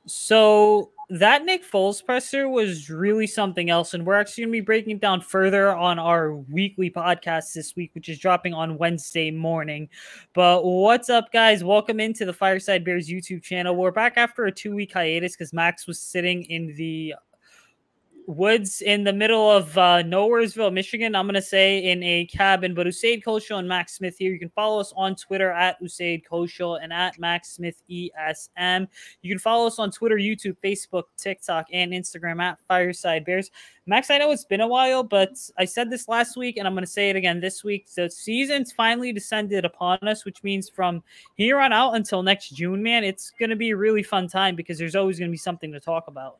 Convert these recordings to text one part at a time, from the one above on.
So that Nick Foles presser was really something else, and we're actually going to be breaking it down further on our weekly podcast this week, which is dropping on Wednesday morning. But what's up, guys? Welcome into the Fireside Bears YouTube channel. We're back after a 2-week hiatus because Max was sitting in the woods in the middle of Nowheresville, Michigan. I'm going to say in a cabin, but Usayd and Max Smith here. You can follow us on Twitter at Usayd and at Max Smith ESM. You can follow us on Twitter, YouTube, Facebook, TikTok, and Instagram at Fireside Bears. Max, I know it's been a while, but I said this last week, and I'm going to say it again this week. The season's finally descended upon us, which means from here on out until next June, man, it's going to be a really fun time because there's always going to be something to talk about.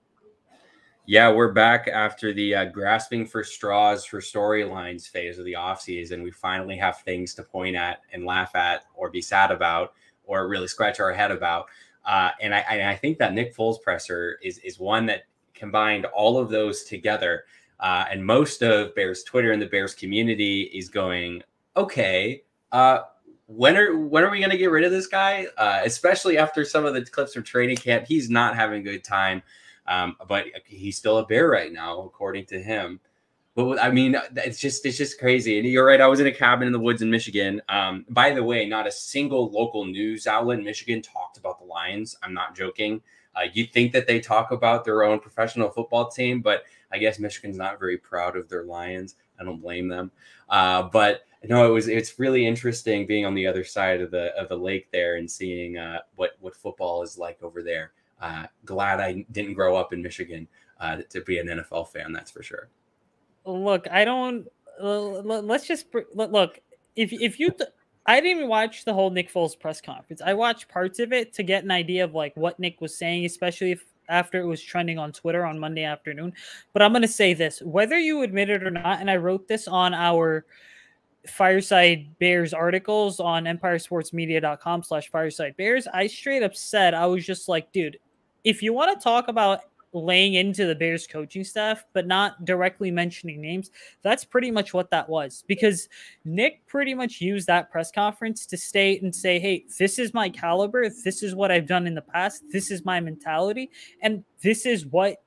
Yeah, we're back after the grasping for straws for storylines phase of the offseason. We finally have things to point at and laugh at or be sad about or really scratch our head about. And I think that Nick Foles presser is one that combined all of those together. And most of Bears Twitter and the Bears community is going, okay, when are we going to get rid of this guy? Especially after some of the clips from training camp. He's not having a good time. But he's still a Bear right now, according to him. But I mean, it's just crazy. And you're right. I was in a cabin in the woods in Michigan. By the way, not a single local news outlet in Michigan talked about the Lions. I'm not joking. You'd think that they talk about their own professional football team, but I guess Michigan's not very proud of their Lions. I don't blame them. But no, it's really interesting being on the other side of the lake there and seeing what football is like over there. Glad I didn't grow up in Michigan to be an NFL fan. That's for sure. Look, I don't. Let's just look. If you, I didn't even watch the whole Nick Foles press conference. I watched parts of it to get an idea of like what Nick was saying, especially if after it was trending on Twitter on Monday afternoon. But I'm gonna say this, whether you admit it or not, and I wrote this on our Fireside Bears articles on empiresportsmedia.com/Fireside Bears. I straight up said, I was just like, dude, if you want to talk about laying into the Bears coaching staff, but not directly mentioning names, that's pretty much what that was. Because Nick pretty much used that press conference to state and say, hey, this is my caliber. This is what I've done in the past. This is my mentality. And this is what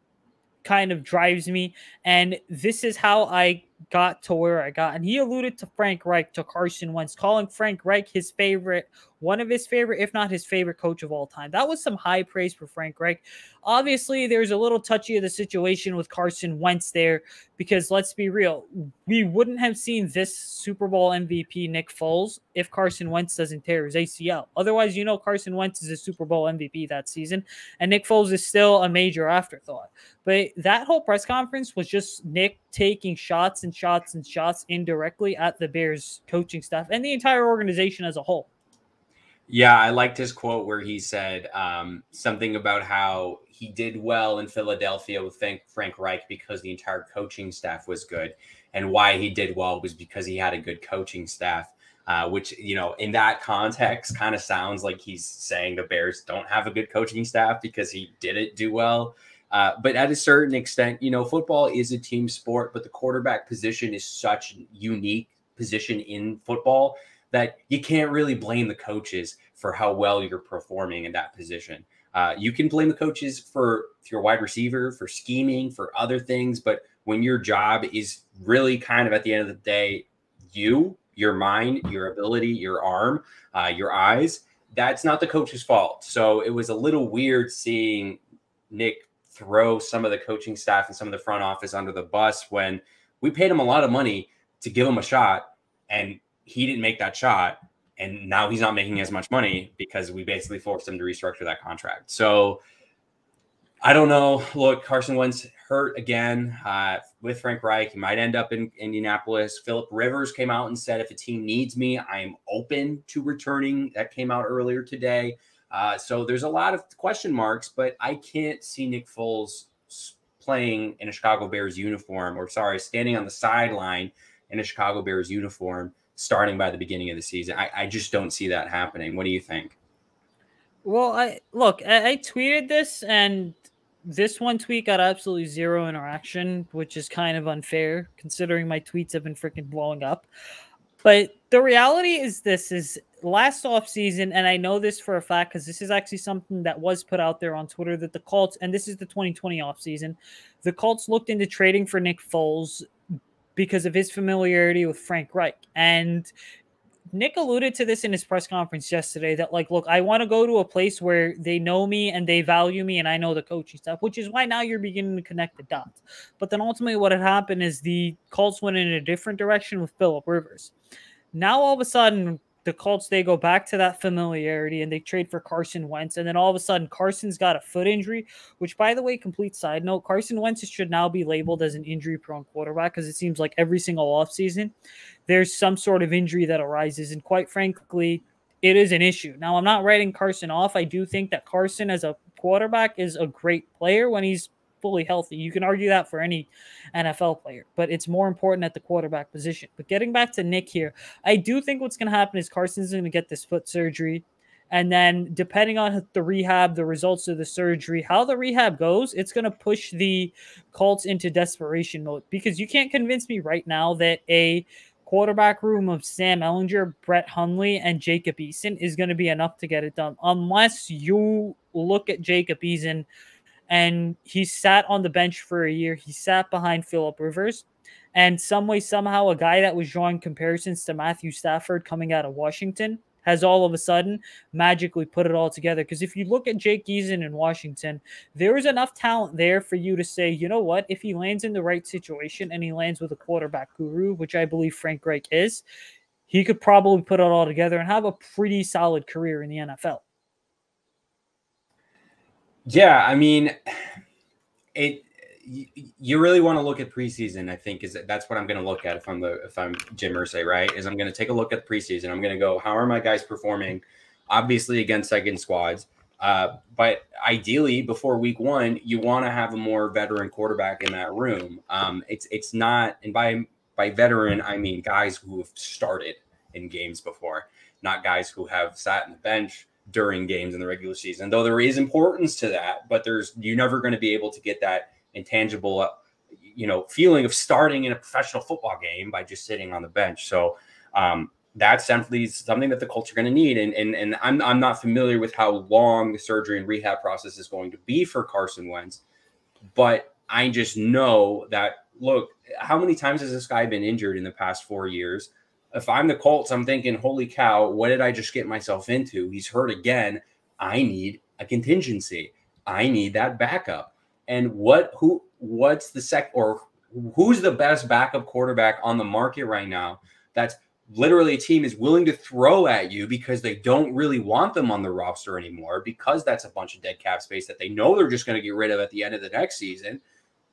kind of drives me. And this is how I got to where I got. And he alluded to Frank Reich, to Carson Wentz, calling Frank Reich his favorite, one of his favorite, if not his favorite coach of all time. That was some high praise for Frank Reich. Obviously, there's a little touchy of the situation with Carson Wentz there because let's be real, we wouldn't have seen this Super Bowl MVP Nick Foles if Carson Wentz doesn't tear his ACL. Otherwise, you know, Carson Wentz is a Super Bowl MVP that season, and Nick Foles is still a major afterthought. But that whole press conference was just Nick taking shots and shots and shots indirectly at the Bears coaching staff and the entire organization as a whole. Yeah, I liked his quote where he said something about how he did well in Philadelphia with Frank Reich because the entire coaching staff was good. And why he did well was because he had a good coaching staff, which, you know, in that context kind of sounds like he's saying the Bears don't have a good coaching staff because he didn't do well. But at a certain extent, you know, football is a team sport, but the quarterback position is such a unique position in football that you can't really blame the coaches for how well you're performing in that position. You can blame the coaches for your wide receiver, for scheming, for other things. But when your job is really kind of at the end of the day, your mind, your ability, your arm, your eyes, that's not the coach's fault. So it was a little weird seeing Nick throw some of the coaching staff and some of the front office under the bus when we paid him a lot of money to give him a shot and he didn't make that shot, and now he's not making as much money because we basically forced him to restructure that contract. So I don't know. Look, Carson Wentz hurt again with Frank Reich. He might end up in Indianapolis. Phillip Rivers came out and said, if a team needs me, I am open to returning. That came out earlier today. So there's a lot of question marks, but I can't see Nick Foles playing in a Chicago Bears uniform, or standing on the sideline in a Chicago Bears uniform starting by the beginning of the season. I just don't see that happening. What do you think? Well, I tweeted this, and this one tweet got absolutely zero interaction, which is kind of unfair considering my tweets have been freaking blowing up. But the reality is last offseason, and I know this for a fact because this is actually something that was put out there on Twitter, that the Colts, and this is the 2020 offseason, the Colts looked into trading for Nick Foles because of his familiarity with Frank Reich. And Nick alluded to this in his press conference yesterday that, like, look, I want to go to a place where they know me and they value me and I know the coaching stuff, which is why now you're beginning to connect the dots. But then ultimately what had happened is the Colts went in a different direction with Phillip Rivers. Now all of a sudden the Colts, they go back to that familiarity and they trade for Carson Wentz. And then all of a sudden Carson's got a foot injury, which, by the way, complete side note, Carson Wentz should now be labeled as an injury-prone quarterback because it seems like every single offseason there's some sort of injury that arises. And quite frankly, it is an issue. Now, I'm not writing Carson off. I do think that Carson as a quarterback is a great player when he's fully healthy. You can argue that for any NFL player, but it's more important at the quarterback position. But getting back to Nick here, I do think what's going to happen is Carson's going to get this foot surgery. And then depending on the rehab, the results of the surgery, how the rehab goes, it's going to push the Colts into desperation mode, because you can't convince me right now that a quarterback room of Sam Ehlinger, Brett Hundley, and Jacob Eason is going to be enough to get it done, unless you look at Jacob Eason and he sat on the bench for a year. He sat behind Phillip Rivers. And some way, somehow, a guy that was drawing comparisons to Matthew Stafford coming out of Washington has all of a sudden magically put it all together. Because if you look at Jake Eason in Washington, there is enough talent there for you to say, you know what, if he lands in the right situation and he lands with a quarterback guru, which I believe Frank Reich is, he could probably put it all together and have a pretty solid career in the NFL. Yeah, I mean, you really want to look at preseason. I think that's what I'm going to look at if I'm Jim Irsay, right? Is I'm going to take a look at preseason. I'm going to go, how are my guys performing? Obviously against second squads, but ideally before week 1, you want to have a more veteran quarterback in that room. It's not, and by veteran I mean guys who have started in games before, not guys who have sat on the bench during games in the regular season, though there is importance to that, but you're never going to be able to get that intangible, feeling of starting in a professional football game by just sitting on the bench. So that's definitely something that the Colts are going to need. And I'm not familiar with how long the surgery and rehab process is going to be for Carson Wentz, but I just know that, look, how many times has this guy been injured in the past 4 years? If I'm the Colts, I'm thinking, holy cow, what did I just get myself into? He's hurt again. I need a contingency. I need that backup. And who's the best backup quarterback on the market right now that's literally a team is willing to throw at you because they don't really want them on the roster anymore, because that's a bunch of dead cap space that they know they're just going to get rid of at the end of the next season?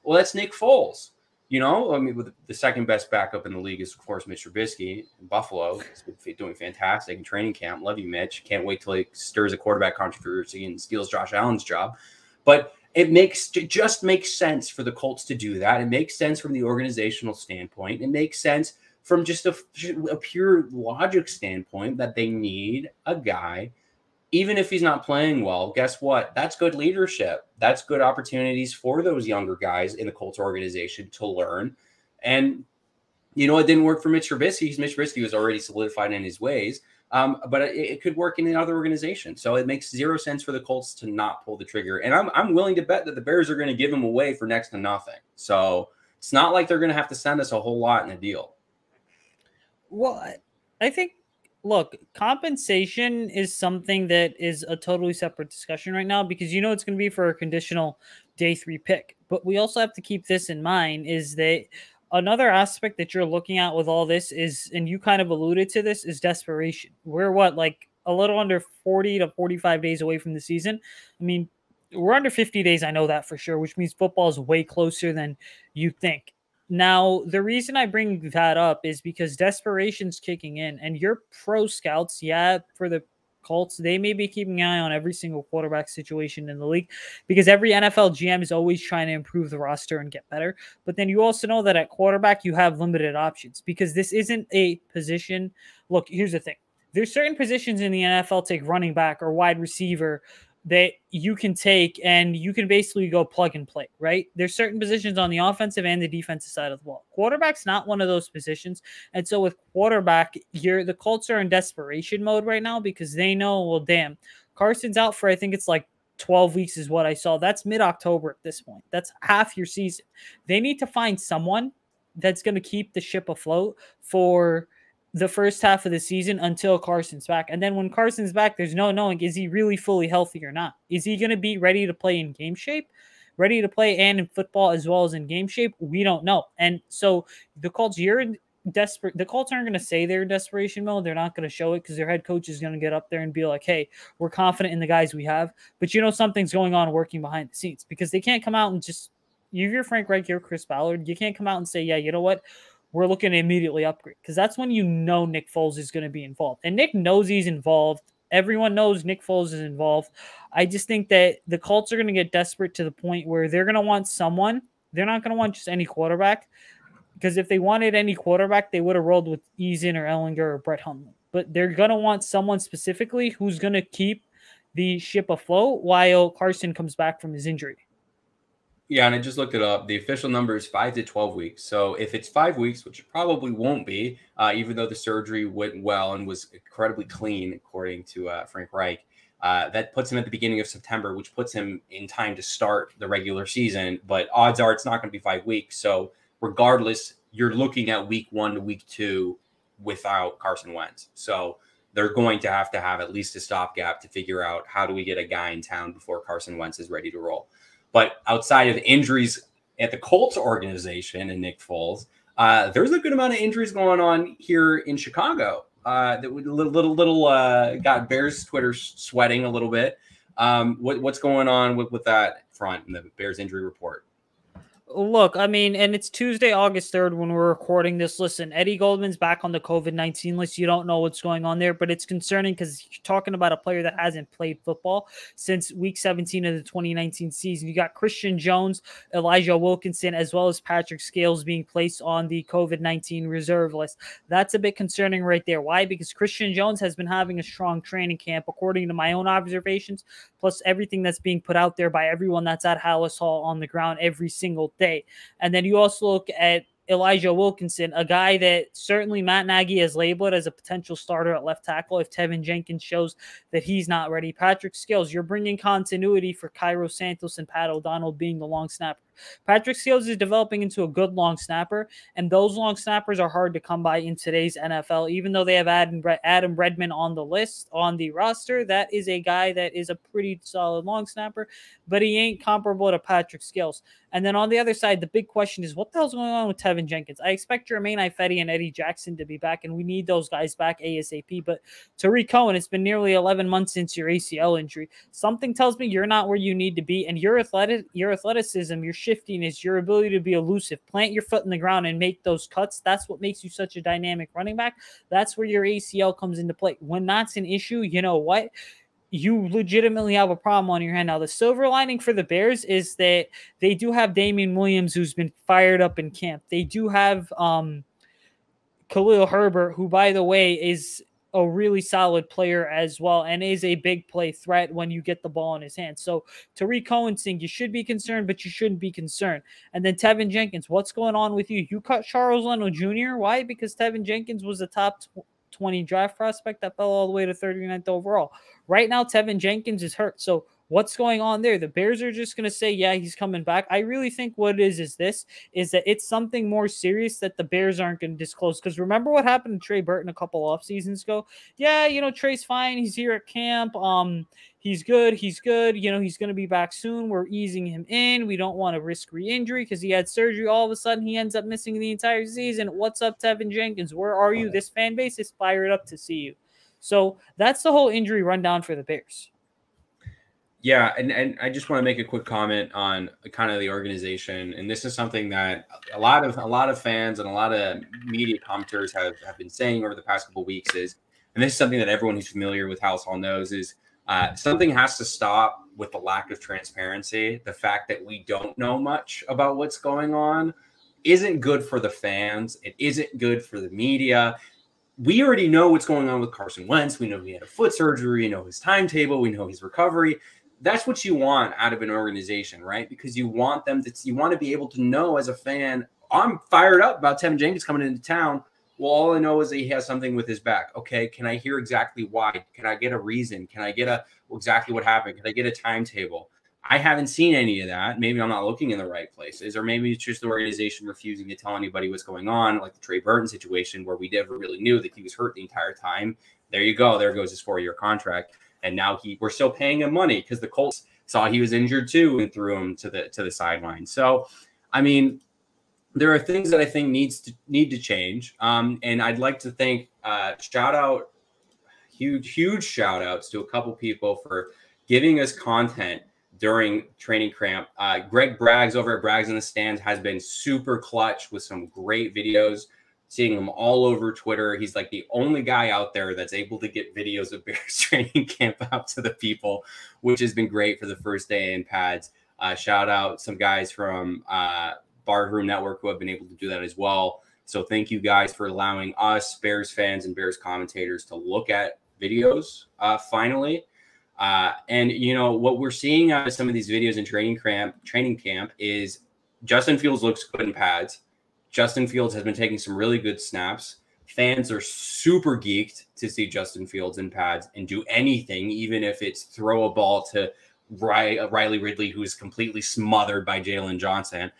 Well, that's Nick Foles. I mean, with the second best backup in the league is, of course, Mitch Trubisky in Buffalo. He's doing fantastic in training camp. Love you, Mitch. Can't wait till he stirs a quarterback controversy and steals Josh Allen's job. But it just makes sense for the Colts to do that. It makes sense from the organizational standpoint. It makes sense from just a pure logic standpoint that they need a guy. Even if he's not playing well, guess what? That's good leadership. That's good opportunities for those younger guys in the Colts organization to learn. And, it didn't work for Mitch Trubisky because Mitch Trubisky was already solidified in his ways. But it could work in another organization. So it makes zero sense for the Colts to not pull the trigger. And I'm willing to bet that the Bears are going to give him away for next to nothing. So it's not like they're going to have to send us a whole lot in a deal. Well, I think, look, compensation is something that is a totally separate discussion right now, because it's going to be for a conditional day 3 pick. But we also have to keep this in mind, is that another aspect that you're looking at with all this is, and you kind of alluded to this, is desperation. We're a little under 40 to 45 days away from the season. I mean, we're under 50 days. I know that for sure, which means football is way closer than you think. Now, the reason I bring that up is because desperation's kicking in, and your pro scouts, for the Colts, they may be keeping an eye on every single quarterback situation in the league, because every NFL GM is always trying to improve the roster and get better. But then you also know that at quarterback, you have limited options, because this isn't a position. Look, here's the thing. There's certain positions in the NFL, take running back or wide receiver, that you can take and you can basically go plug and play, right? There's certain positions on the offensive and the defensive side of the ball. Quarterback's not one of those positions. And so with quarterback, the Colts are in desperation mode right now because they know, well, damn, Carson's out for, I think it's like 12 weeks is what I saw. That's mid-October at this point. That's half your season. They need to find someone that's going to keep the ship afloat for the first half of the season until Carson's back. And then when Carson's back, there's no knowing, is he really fully healthy or not? Is he going to be ready to play in game shape? Ready to play and in football as well as in game shape? We don't know. And so the Colts, the Colts aren't going to say they're in desperation mode. They're not going to show it because their head coach is going to get up there and be like, hey, we're confident in the guys we have. But something's going on working behind the scenes because they can't come out and just, you're Frank Reich, you're Chris Ballard. You can't come out and say, yeah, you know what? We're looking to immediately upgrade because that's when Nick Foles is going to be involved. And Nick knows he's involved. Everyone knows Nick Foles is involved. I just think that the Colts are going to get desperate to the point where they're going to want someone. They're not going to want just any quarterback because if they wanted any quarterback, they would have rolled with Eason or Ellinger or Brett Hundley. But they're going to want someone specifically who's going to keep the ship afloat while Carson comes back from his injury. Yeah, and I just looked it up. The official number is 5 to 12 weeks. So if it's 5 weeks, which it probably won't be, even though the surgery went well and was incredibly clean, according to Frank Reich, that puts him at the beginning of September, which puts him in time to start the regular season. But odds are it's not going to be 5 weeks. So regardless, you're looking at week 1 to week 2 without Carson Wentz. So they're going to have at least a stopgap to figure out how do we get a guy in town before Carson Wentz is ready to roll. But outside of injuries at the Colts organization and Nick Foles, there's a good amount of injuries going on here in Chicago. That little got Bears Twitter sweating a little bit. What's going on with that front in the Bears injury report? Look, I mean, and it's Tuesday, August 3rd when we're recording this. Listen, Eddie Goldman's back on the COVID-19 list. You don't know what's going on there, but it's concerning because you're talking about a player that hasn't played football since week 17 of the 2019 season. You got Christian Jones, Elijah Wilkinson, as well as Patrick Scales being placed on the COVID-19 reserve list. That's a bit concerning right there. Why? Because Christian Jones has been having a strong training camp, according to my own observations, plus everything that's being put out there by everyone that's at Hallis Hall on the ground every single day. And then you also look at Elijah Wilkinson, a guy that certainly Matt Nagy has labeled as a potential starter at left tackle if Tevin Jenkins shows that he's not ready. Patrick Scales, you're bringing continuity for Cairo Santos and Pat O'Donnell being the long snapper. Patrick Scales is developing into a good long snapper, and those long snappers are hard to come by in today's NFL. Even though they have Adam Redmond on the list, on the roster, that is a guy that is a pretty solid long snapper, but he ain't comparable to Patrick Scales. And then on the other side, the big question is, what the hell's going on with Tevin Jenkins? I expect Jermaine Ifedi and Eddie Jackson to be back, and we need those guys back ASAP. But Tariq Cohen, it's been nearly 11 months since your ACL injury. Something tells me you're not where you need to be, and your athleticism, your shiftiness, your ability to be elusive, plant your foot in the ground and make those cuts. That's what makes you such a dynamic running back. That's where your ACL comes into play. When that's an issue, you know what? You legitimately have a problem on your hand. Now, the silver lining for the Bears is that they do have Damian Williams, who's been fired up in camp. They do have Khalil Herbert, who, by the way, is a really solid player as well and is a big play threat when you get the ball in his hands. So Tariq Cohen saying you should be concerned, but you shouldn't be concerned. And then Tevin Jenkins, what's going on with you? You cut Charles Leno Jr. Why? Because Tevin Jenkins was a top 20 draft prospect that fell all the way to 39th overall. Right now, Tevin Jenkins is hurt. So what's going on there? The Bears are just going to say, yeah, he's coming back. I really think what it is that it's something more serious that the Bears aren't going to disclose. Because remember what happened to Trey Burton a couple off seasons ago? Yeah, Trey's fine. He's here at camp. He's good. He's good. He's going to be back soon. We're easing him in. We don't want to risk re-injury because he had surgery. All of a sudden, he ends up missing the entire season. What's up, Tevin Jenkins? Where are you? This fan base is fired up to see you. So that's the whole injury rundown for the Bears. Yeah, and I just want to make a quick comment on kind of the organization, and this is something that a lot of fans and a lot of media commenters have been saying over the past couple of weeks is, and this is something that everyone who's familiar with Hallis Hall knows is something has to stop with the lack of transparency. The fact that we don't know much about what's going on isn't good for the fans. It isn't good for the media. We already know what's going on with Carson Wentz. We know he had a foot surgery. We know his timetable. We know his recovery. that's what you want out of an organization, right? Because you want them to, you want to be able to know as a fan, I'm fired up about Tevin Jenkins coming into town. Well, all I know is that he has something with his back. Okay, can I hear exactly why? Can I get a reason? Can I get exactly what happened? Can I get a timetable? I haven't seen any of that. Maybe I'm not looking in the right places, or maybe it's just the organization refusing to tell anybody what's going on, like the Trey Burton situation where we never really knew that he was hurt the entire time. There you go. There goes his 4-year contract. And now we're still paying him money because the Colts saw he was injured too and threw him to the sideline. So, I mean, there are things that I think need to change. And I'd like to thank huge shout outs to a couple people for giving us content during training camp. Greg Braggs over at Braggs in the Stands has been super clutch with some great videos. Seeing him all over Twitter. He's like the only guy out there that's able to get videos of Bears training camp out to the people, which has been great for the first day in pads. Shout out some guys from Barroom Network who have been able to do that as well. So thank you guys for allowing us, Bears fans and Bears commentators, to look at videos finally. And, you know, what we're seeing out of some of these videos in training camp is Justin Fields looks good in pads. Justin Fields has been taking some really good snaps. Fans are super geeked to see Justin Fields in pads and do anything, even if it's throw a ball to Riley Ridley, who is completely smothered by Jalen Johnson.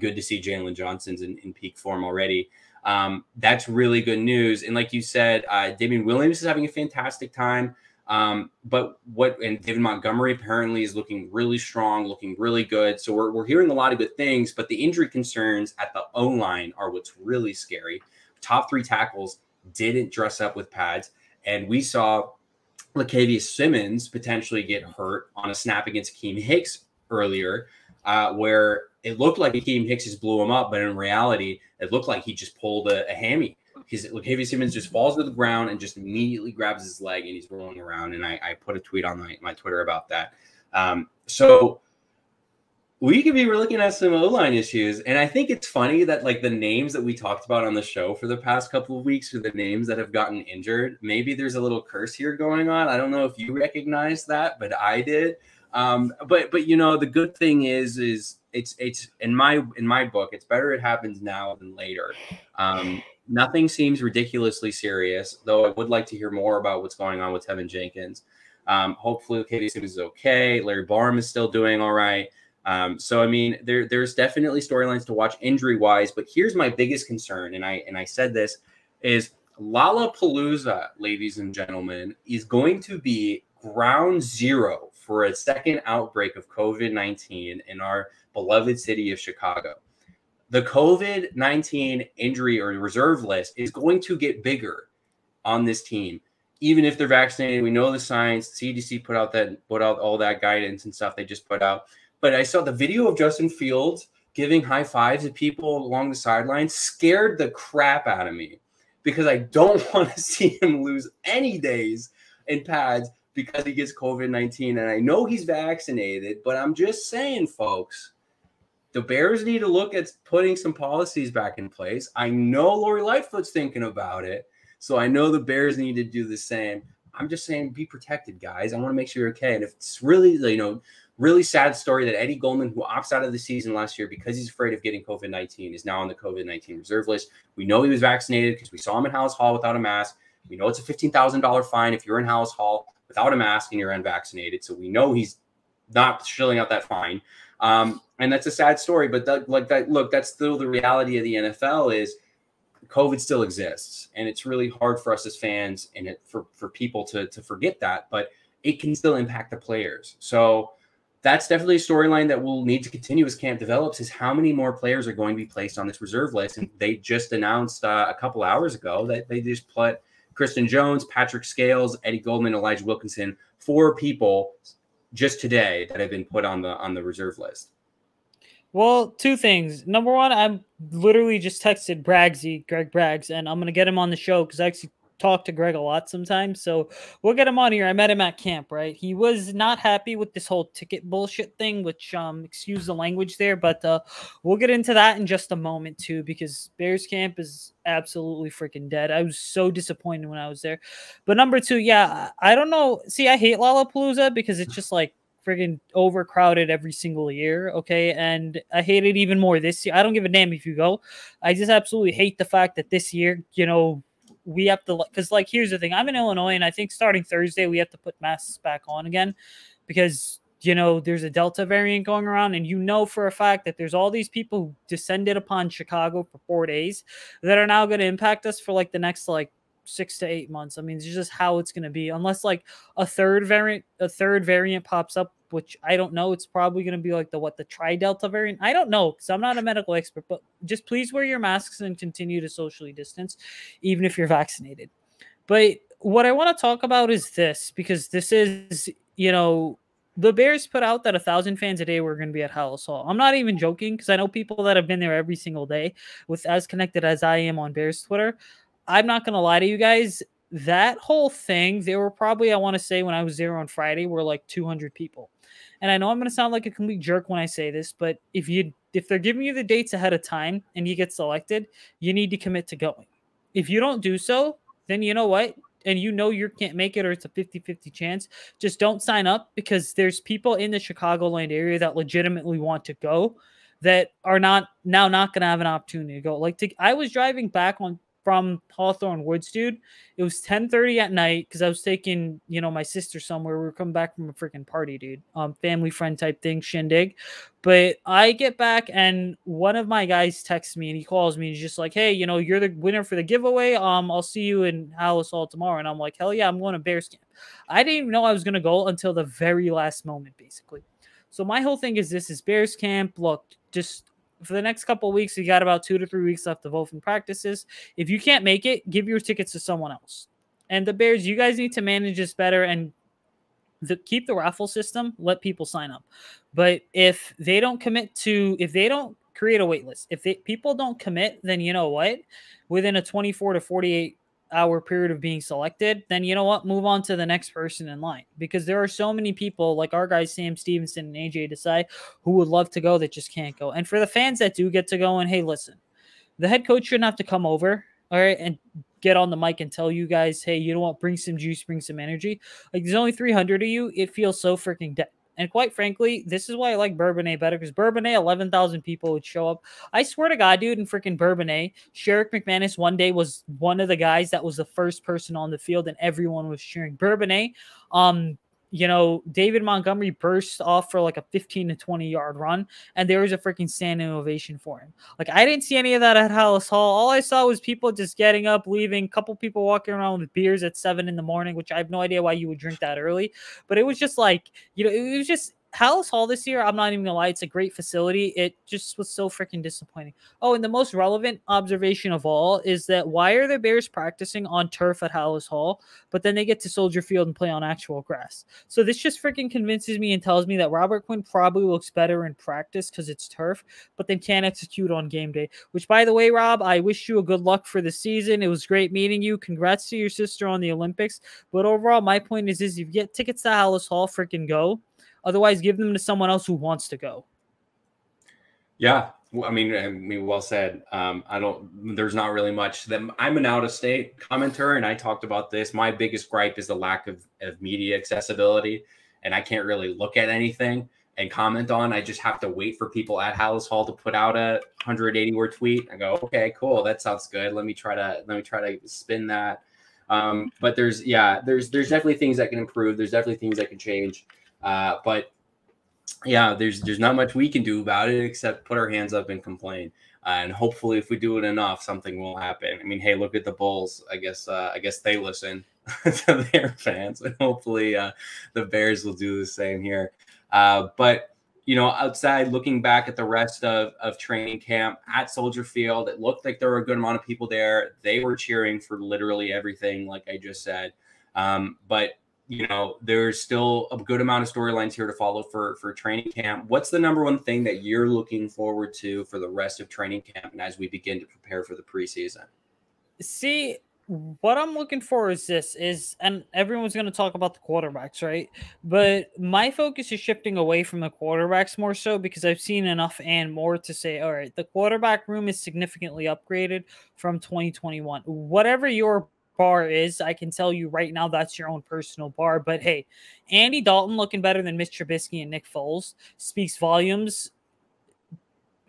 Good to see Jalen Johnson's in peak form already. That's really good news. And like you said, Damian Williams is having a fantastic time. And David Montgomery apparently is looking really strong, looking really good. So we're hearing a lot of good things, but the injury concerns at the O-line are what's really scary. Top 3 tackles didn't dress up with pads, and we saw Latavius Simmons potentially get hurt on a snap against Akeem Hicks earlier, where it looked like Akeem Hicks just blew him up, but in reality, it looked like he just pulled a hammy. Latavius Simmons just falls to the ground and just immediately grabs his leg and he's rolling around. And I put a tweet on my Twitter about that. So we could be looking at some O-line issues. And I think it's funny that like the names that we talked about on the show for the past couple of weeks are the names that have gotten injured. Maybe there's a little curse here going on. I don't know if you recognize that, but I did. But you know, the good thing is it's in my book, it's better it happens now than later. Nothing seems ridiculously serious, though I would like to hear more about what's going on with Tevin Jenkins. Hopefully Katie Simmons is okay. Larry Barham is still doing all right. So, I mean, there's definitely storylines to watch injury-wise, but here's my biggest concern, and I said this, is Lollapalooza, ladies and gentlemen, is going to be ground zero for a second outbreak of COVID-19 in our beloved city of Chicago. The COVID-19 injury or reserve list is going to get bigger on this team, even if they're vaccinated. We know the science. CDC put out all that guidance and stuff they just put out. But I saw the video of Justin Fields giving high fives to people along the sidelines, scared the crap out of me because I don't want to see him lose any days in pads because he gets COVID-19. And I know he's vaccinated, but I'm just saying, folks, the Bears need to look at putting some policies back in place. I know Lori Lightfoot's thinking about it, so I know the Bears need to do the same. I'm just saying, be protected, guys. I want to make sure you're okay. And if it's really, really sad story that Eddie Goldman, who opts out of the season last year because he's afraid of getting COVID-19, is now on the COVID-19 reserve list. We know he was vaccinated because we saw him in Hallis Hall without a mask. We know it's a $15,000 fine if you're in Hallis Hall without a mask and you're unvaccinated. So we know he's not shilling out that fine. And that's a sad story, but that's still the reality of the NFL is COVID still exists. And it's really hard for us as fans and for people to forget that, but it can still impact the players. So that's definitely a storyline that we'll need to continue as camp develops, is how many more players are going to be placed on this reserve list. And they just announced a couple hours ago that they just put Kristen Jones, Patrick Scales, Eddie Goldman, Elijah Wilkinson, 4 people just today that have been put on the reserve list. Well, 2 things. Number 1, I'm literally just texted Greg Braggs, and I'm going to get him on the show because I actually talk to Greg a lot sometimes. So we'll get him on here. I met him at camp, right? He was not happy with this whole ticket bullshit thing, which, excuse the language there, but we'll get into that in just a moment too, because Bears camp is absolutely freaking dead. I was so disappointed when I was there. But number 2, yeah, I don't know. See, I hate Lollapalooza because it's just like friggin' overcrowded every single year. Okay. And I hate it even more this year. I don't give a damn if you go. I just absolutely hate the fact that this year, we have to, because like, here's the thing. I'm in Illinois, and I think starting Thursday, we have to put masks back on again because there's a Delta variant going around, and for a fact that there's all these people who descended upon Chicago for 4 days that are now going to impact us for like the next like 6 to 8 months. I mean, it's just how it's going to be, unless like a third variant pops up, which I don't know. It's probably going to be like the tri-Delta variant. I don't know because I'm not a medical expert, but just please wear your masks and continue to socially distance, even if you're vaccinated. But what I want to talk about is this, because this is, the Bears put out that 1,000 fans a day were going to be at Hallis Hall. I'm not even joking, because I know people that have been there every single day, with as connected as I am on Bears Twitter. I'm not going to lie to you guys. That whole thing, there were probably, I want to say when I was there on Friday, were like 200 people. And I know I'm going to sound like a complete jerk when I say this, but if they're giving you the dates ahead of time and you get selected, you need to commit to going. If you don't do so, then you know what? And you can't make it, or it's a 50-50 chance, just don't sign up, because there's people in the Chicagoland area that legitimately want to go that are not going to have an opportunity to go. I was driving back from Hawthorne Woods, dude. It was 10:30 at night because I was taking, my sister somewhere. We were coming back from a freaking party, dude. Family friend type thing, shindig. But I get back, and one of my guys texts me, and he calls me, and he's just like, "Hey, you're the winner for the giveaway. I'll see you in Hallis Hall tomorrow." And I'm like, "Hell yeah, I'm going to Bears camp." I didn't even know I was going to go until the very last moment, basically. So my whole thing is this: is Bears camp. Look, just for the next couple of weeks, we got about 2 to 3 weeks left of open practices. If you can't make it, give your tickets to someone else. And the Bears, you guys need to manage this better and keep the raffle system. Let people sign up. But if they don't create a wait list, people don't commit, then you know what? Within a 24 to 48 hour period of being selected, then you know what? Move on to the next person in line, because there are so many people like our guys Sam Stevenson and AJ Desai who would love to go that just can't go. And for the fans that do get to go, and hey, listen, the head coach shouldn't have to come over, all right, and get on the mic and tell you guys, hey, you know what? Bring some juice, bring some energy. Like, there's only 300 of you. It feels so freaking dead. And quite frankly, this is why I like Bourbonnais better, because Bourbonnais, 11,000 people would show up. I swear to God, dude, in freaking Bourbonnais, Sherrick McManus one day was one of the guys that was the first person on the field, and everyone was cheering. Bourbonnais, David Montgomery burst off for like a 15 to 20 yard run, and there was a freaking standing ovation for him. Like, I didn't see any of that at Hallis Hall. All I saw was people just getting up, leaving, a couple people walking around with beers at 7 a.m, which I have no idea why you would drink that early. But it was just like, it was just Hallis Hall this year. I'm not even gonna lie, it's a great facility. It just was so freaking disappointing. Oh, and the most relevant observation of all is that why are the Bears practicing on turf at Hallis Hall, but then they get to Soldier Field and play on actual grass? So this just freaking convinces me and tells me that Robert Quinn probably looks better in practice because it's turf, but then can't execute on game day. Which, by the way, Rob, I wish you a good luck for the season. It was great meeting you. Congrats to your sister on the Olympics. But overall, my point is if you get tickets to Hallis Hall, freaking go. Otherwise, give them to someone else who wants to go. Yeah. I mean, well said. There's not really much that I'm an out-of-state commenter, and I talked about this. My biggest gripe is the lack of media accessibility, and I can't really look at anything and comment on. I just have to wait for people at Hallis Hall to put out a 180-word tweet. I go, okay, cool, that sounds good. Let me try to spin that. But there's definitely things that can improve. There's definitely things that can change. But yeah, there's not much we can do about it except put our hands up and complain. And hopefully, if we do it enough, something will happen. I mean, hey, look at the Bulls. I guess they listen to their fans, and hopefully, the Bears will do the same here. But outside, looking back at the rest of training camp at Soldier Field, it looked like there were a good amount of people there. They were cheering for literally everything, like I just said. But there's still a good amount of storylines here to follow for training camp. What's the number one thing that you're looking forward to for the rest of training camp and as we begin to prepare for the preseason? See, what I'm looking for is, and everyone's going to talk about the quarterbacks, right? But my focus is shifting away from the quarterbacks more so, because I've seen enough and more to say, all right, the quarterback room is significantly upgraded from 2021. Whatever your bar is. I can tell you right now that's your own personal bar. But hey, Andy Dalton looking better than Mitch Trubisky and Nick Foles speaks volumes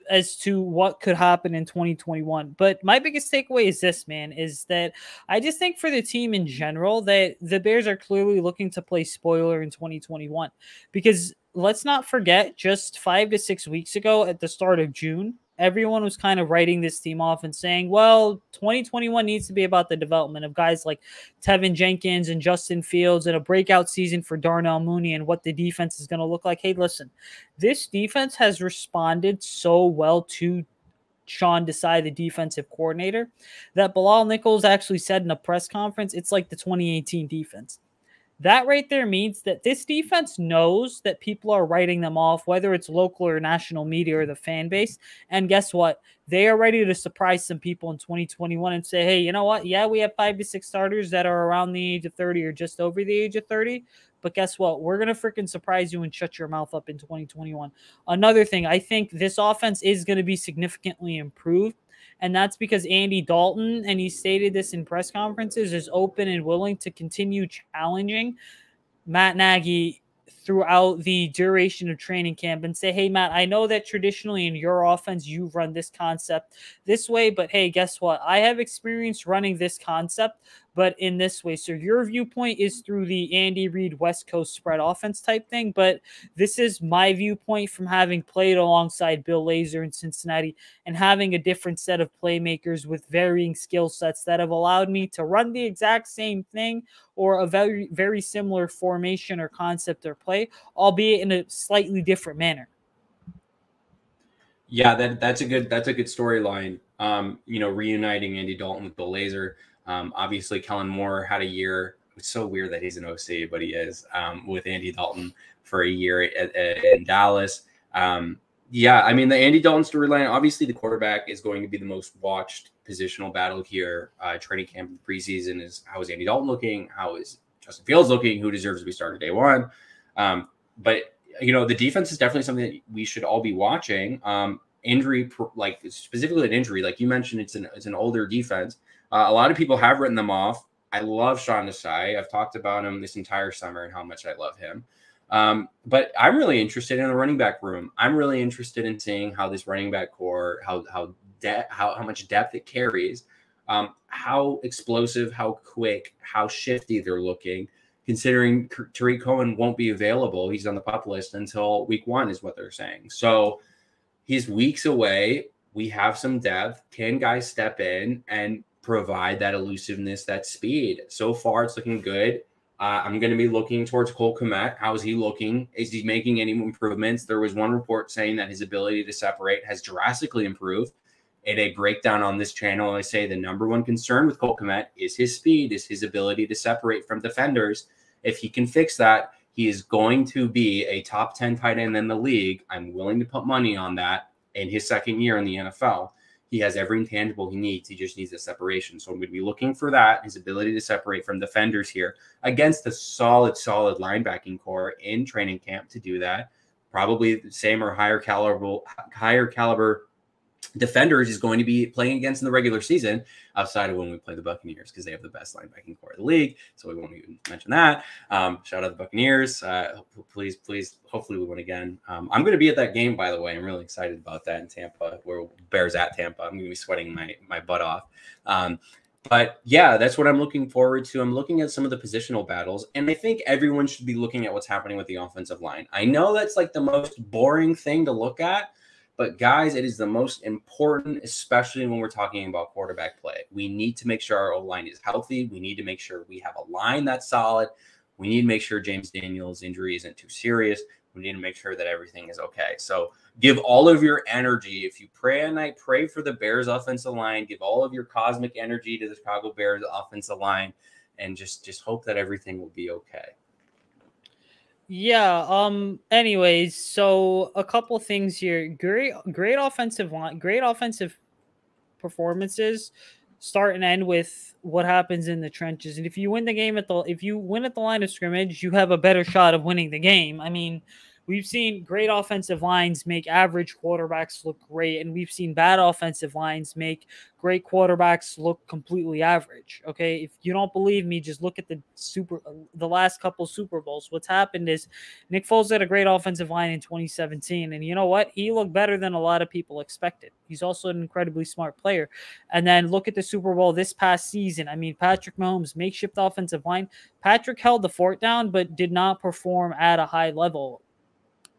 as to what could happen in 2021. But my biggest takeaway is this, man, is that I just think for the team in general that the Bears are clearly looking to play spoiler in 2021, because let's not forget, just 5 to 6 weeks ago at the start of June, everyone was kind of writing this team off and saying, well, 2021 needs to be about the development of guys like Tevin Jenkins and Justin Fields and a breakout season for Darnell Mooney and what the defense is going to look like. Hey, listen, this defense has responded so well to Sean Desai, the defensive coordinator, that Bilal Nichols actually said in a press conference, it's like the 2018 defense. That right there means that this defense knows that people are writing them off, whether it's local or national media or the fan base. And guess what? They are ready to surprise some people in 2021 and say, hey, you know what? Yeah, we have 5 to 6 starters that are around the age of 30 or just over the age of 30. But guess what? We're going to freaking surprise you and shut your mouth up in 2021. Another thing, I think this offense is going to be significantly improved. And that's because Andy Dalton, and he stated this in press conferences, is open and willing to continue challenging Matt Nagy throughout the duration of training camp and say, hey, Matt, I know that traditionally in your offense, you've run this concept this way, but hey, guess what? I have experience running this concept, but in this way. So your viewpoint is through the Andy Reid West Coast spread offense type thing, but this is my viewpoint from having played alongside Bill Lazor in Cincinnati and having a different set of playmakers with varying skill sets that have allowed me to run the exact same thing or a very, very similar formation or concept or play, albeit in a slightly different manner. Yeah, that's a good storyline. Reuniting Andy Dalton with Bill Lazor. Obviously, Kellen Moore had a year. It's so weird that he's an OC, but he is with Andy Dalton for a year in Dallas. Yeah, I mean, the Andy Dalton storyline, obviously the quarterback is going to be the most watched positional battle here. Training camp in the preseason is how is Andy Dalton looking? How is Justin Fields looking? Who deserves to be started day one? But the defense is definitely something that we should all be watching. Injury, like specifically an injury, like you mentioned, it's an older defense. A lot of people have written them off. I love Sean Desai. I've talked about him this entire summer and how much I love him. But I'm really interested in the running back room. I'm really interested in seeing how this running back core, how much depth it carries, how explosive, how quick, how shifty they're looking. Considering Tariq Cohen won't be available, he's on the PUP list until week 1 is what they're saying. So he's weeks away. We have some depth. Can guys step in and provide that elusiveness, that speed? So far, it's looking good. I'm going to be looking towards Cole Komet. How is he looking? Is he making any improvements? There was one report saying that his ability to separate has drastically improved. In a breakdown on this channel, I say the number one concern with Cole Komet is his speed, is his ability to separate from defenders. If he can fix that, he is going to be a top 10 tight end in the league. I'm willing to put money on that in his second year in the NFL. He has every intangible he needs. He just needs a separation. So I'm going to be looking for that, his ability to separate from defenders here against a solid linebacking core in training camp to do that. Probably the same or higher caliber defenders is going to be playing against in the regular season outside of when we play the Buccaneers, because they have the best linebacking core of the league. So we won't even mention that. Shout out the Buccaneers. Please, hopefully we win again. I'm going to be at that game, by the way. I'm really excited about that in Tampa, where Bears at Tampa. I'm going to be sweating my butt off. But yeah, that's what I'm looking forward to. I'm looking at some of the positional battles, and I think everyone should be looking at what's happening with the offensive line. I know that's like the most boring thing to look at, but guys, it is the most important, especially when we're talking about quarterback play. We need to make sure our O-line is healthy. We need to make sure we have a line that's solid. We need to make sure James Daniels' injury isn't too serious. We need to make sure that everything is okay. So give all of your energy. If you pray at night, pray for the Bears offensive line. Give all of your cosmic energy to the Chicago Bears offensive line, and just hope that everything will be okay. Yeah. Anyways, so a couple things here. Great offensive line, great offensive performances start and end with what happens in the trenches. And if you win the game if you win at the line of scrimmage, you have a better shot of winning the game. I mean, We've seen great offensive lines make average quarterbacks look great, and we've seen bad offensive lines make great quarterbacks look completely average. Okay, if you don't believe me, just look at the last couple Super Bowls. What's happened is Nick Foles had a great offensive line in 2017, and you know what? He looked better than a lot of people expected. He's also an incredibly smart player. And then look at the Super Bowl this past season. I mean, Patrick Mahomes, makeshift offensive line. Patrick held the fort down, but did not perform at a high level,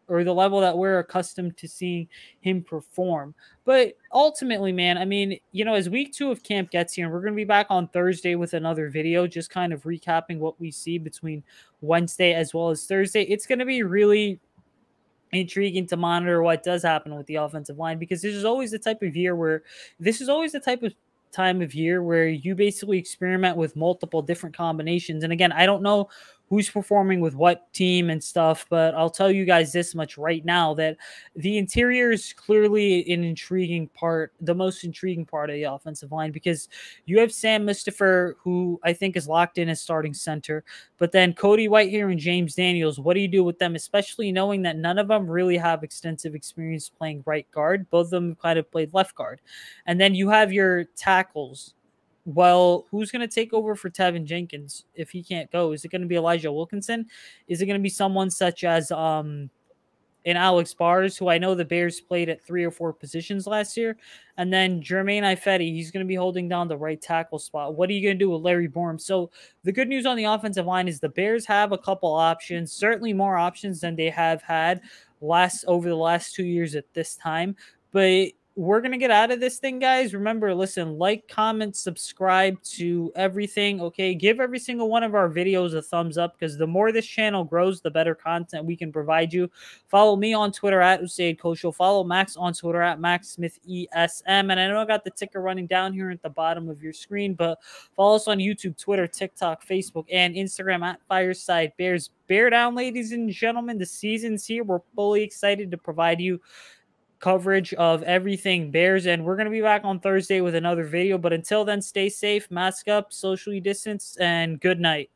or the level that we're accustomed to seeing him perform. But ultimately, man, I mean, as week 2 of camp gets here, and we're going to be back on Thursday with another video, just kind of recapping what we see between Wednesday as well as Thursday. It's going to be really intriguing to monitor what does happen with the offensive line, because this is always the type of time of year where you basically experiment with multiple different combinations. And again, I don't know who's performing with what team and stuff, but I'll tell you guys this much right now, that the interior is clearly the most intriguing part of the offensive line, because you have Sam Mustipher, who I think is locked in as starting center, but then Cody Whitehair and James Daniels, what do you do with them, especially knowing that none of them really have extensive experience playing right guard? Both of them kind of played left guard. And then you have your tackles. Well, who's going to take over for Tevin Jenkins if he can't go? Is it going to be Elijah Wilkinson? Is it going to be someone such as in Alex Bars, who I know the Bears played at 3 or 4 positions last year? And then Jermaine Ifedi, he's going to be holding down the right tackle spot. What are you going to do with Larry Borum? So the good news on the offensive line is the Bears have a couple options, certainly more options than they have had over the last 2 years at this time. But we're going to get out of this thing, guys. Remember, listen, like, comment, subscribe to everything, okay? Give every single one of our videos a thumbs up, because the more this channel grows, the better content we can provide you. Follow me on Twitter at Usayd Koshal. Follow Max on Twitter at MaxSmithESM. And I know I got the ticker running down here at the bottom of your screen, but follow us on YouTube, Twitter, TikTok, Facebook, and Instagram at Fireside Bears. Bear down, ladies and gentlemen. The season's here. We're fully excited to provide you coverage of everything Bears, and we're going to be back on Thursday with another video. But until then, stay safe, mask up, socially distance, and good night.